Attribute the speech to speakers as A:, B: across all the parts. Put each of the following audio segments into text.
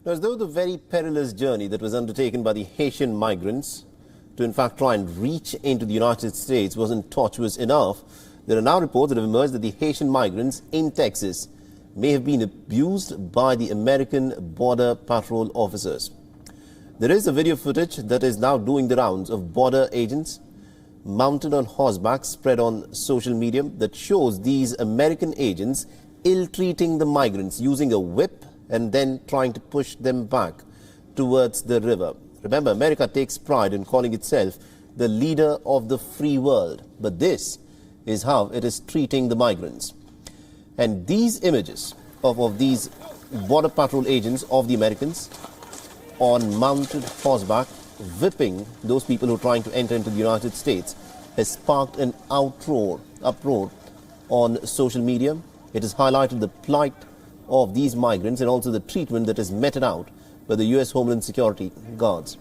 A: As though the very perilous journey that was undertaken by the Haitian migrants to in fact try and reach into the United States wasn't tortuous enough, there are now reports that have emerged that the Haitian migrants in Texas may have been abused by the American Border Patrol officers. There is a video footage that is now doing the rounds of border agents mounted on horseback spread on social media that shows these American agents ill-treating the migrants using a whip and then trying to push them back towards the river. Remember, America takes pride in calling itself the leader of the free world, but this is how it is treating the migrants. And these images of these Border Patrol agents of the Americans on mounted horseback whipping those people who are trying to enter into the United States has sparked an uproar on social media. It has highlighted the plight of these migrants and also the treatment that is meted out by the U.S. Homeland Security guards.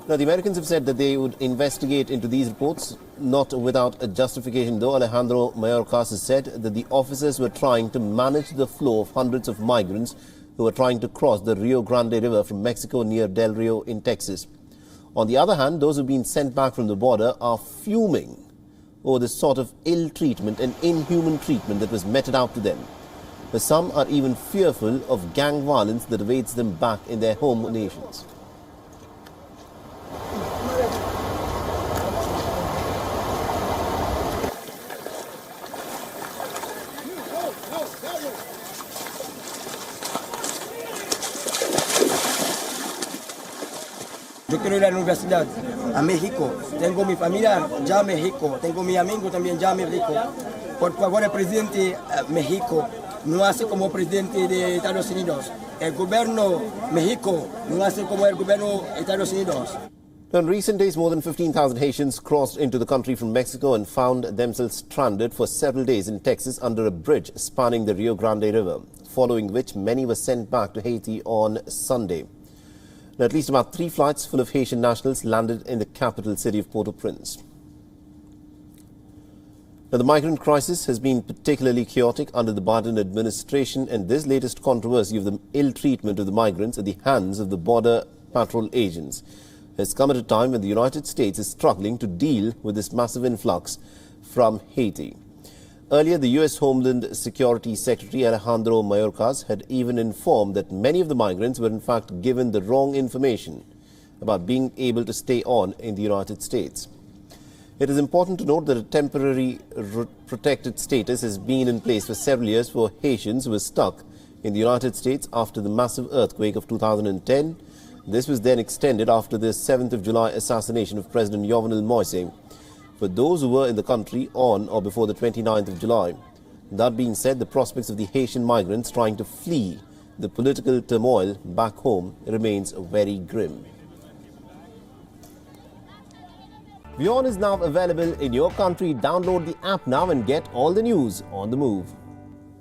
A: Now, the Americans have said that they would investigate into these reports, not without a justification, though. Alejandro Mayorkas has said that the officers were trying to manage the flow of hundreds of migrants who were trying to cross the Rio Grande River from Mexico near Del Rio in Texas. On the other hand, those who have been sent back from the border are fuming over the sort of ill treatment and inhuman treatment that was meted out to them. But some are even fearful of gang violence that awaits them back in their home nations.
B: Yo quiero ir a la universidad, a México. Tengo mi familia ya en México. Tengo mi amigo también ya en México. Por favor, el presidente México no hace como presidente de Estados Unidos. El gobierno México no hace como el gobierno de Estados Unidos.
A: In recent days, more than 15,000 Haitians crossed into the country from Mexico and found themselves stranded for several days in Texas under a bridge spanning the Rio Grande River, following which many were sent back to Haiti on Sunday. At least about 3 flights full of Haitian nationals landed in the capital city of Port-au-Prince. Now, the migrant crisis has been particularly chaotic under the Biden administration, and this latest controversy of the ill treatment of the migrants at the hands of the Border Patrol agents has come at a time when the United States is struggling to deal with this massive influx from Haiti. Earlier, the U.S. Homeland Security Secretary Alejandro Mayorkas had even informed that many of the migrants were in fact given the wrong information about being able to stay on in the United States. It is important to note that a temporary protected status has been in place for several years for Haitians who were stuck in the United States after the massive earthquake of 2010. This was then extended after the 7th of July assassination of President Jovenel Moise for those who were in the country on or before the 29th of July. That being said, the prospects of the Haitian migrants trying to flee the political turmoil back home remains very grim. WION is now available in your country. Download the app now and get all the news on the move.